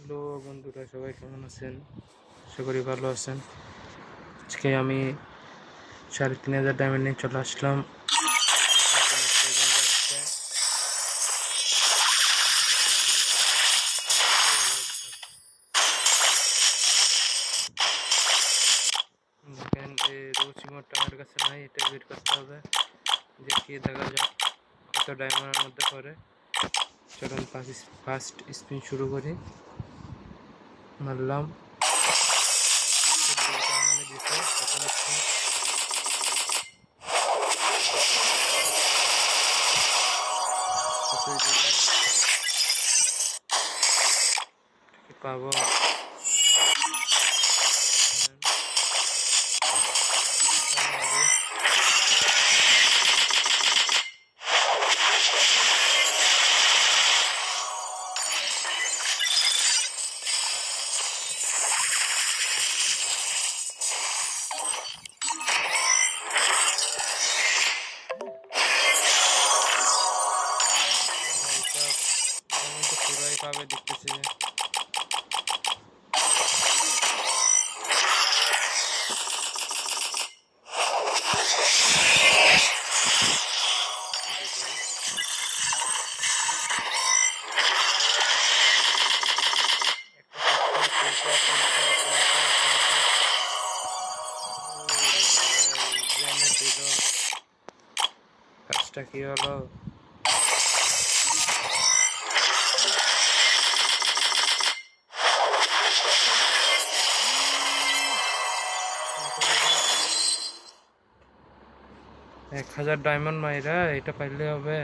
Hello বন্ধুরা, সবাই কেমন আছেন? আশা করি ভালো আছেন। আজকে আমি 3500 ডায়মন্ড নিয়ে চলে আসলাম। দেখেন এই রোজ ইমোটটা আমার কাছে নাই, এটা বের করতে হবে। দেখিয়ে দেখা যাক কত ডায়মন্ডের মধ্যে পড়ে। চলুন ফার্স্ট স্পিন শুরু করি। মারলাম, পাবো। 1000 ডায়মন্ড মাইরা এটা পাইলে হবে।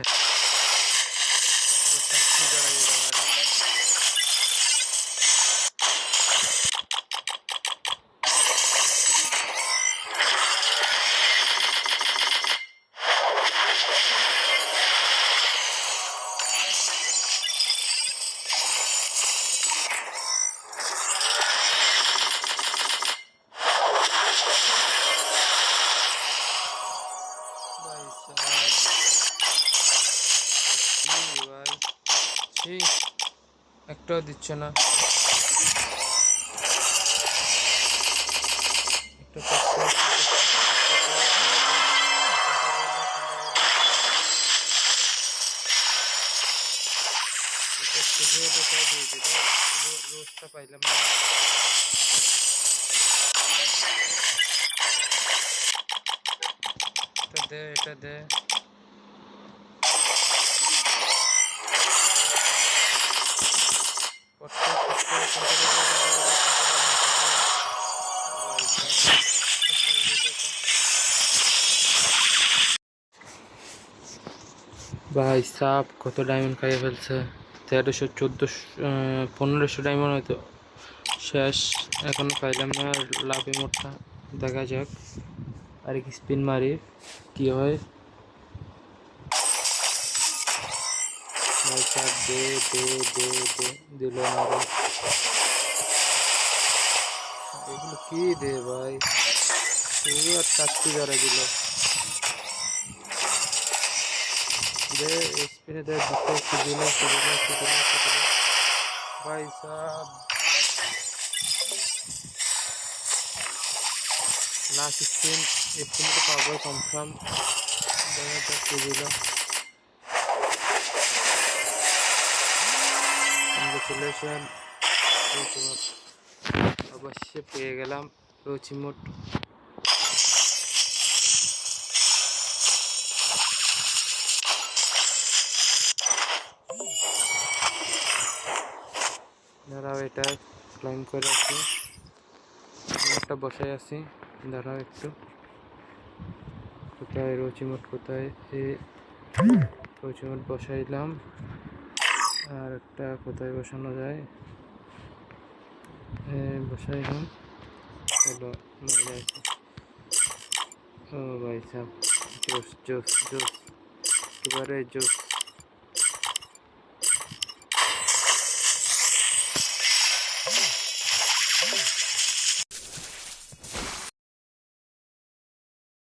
একটাও দিচ্ছে না। রোজটা পাইলাম না। এটা দে ভাই সাপ কত ডায়মন্ড খাইয়ে ফেলছে। 1300, 1400, 1500 ডায়মন্ড হয়তো শেষ। এখনো পাইলাম না লাভ ইমোটটা। দেখা যাক আর কি স্পিন মারি কি হয়। ভাই সাপ দে দে দে দে দিল না রে। এগুলো কি দে ভাই, আর চাচ্ছি যারা দিল দে স্পিনে দে দিল ভাই সাব। লাস্ট স্পিন, স্পিন তো পাবো কনফার্ম। দেখা যাক কি দিল। কংগ্রেচুলেশন, অবশ্যই পেয়ে গেলাম রোজ ইমোট। দাঁড়াও, এটা ক্লাইম করে আছি, একটা বসাই আছি। দাঁড়াও একটু, কোথায় রোজ ইমোট, কোথায় রোজ ইমোট বসাইলাম। আর একটা কোথায় বসানো যায়, বসাইলাম। চলো ও ভাই সাহেব, জোস জোস জোস, একেবারে জোস।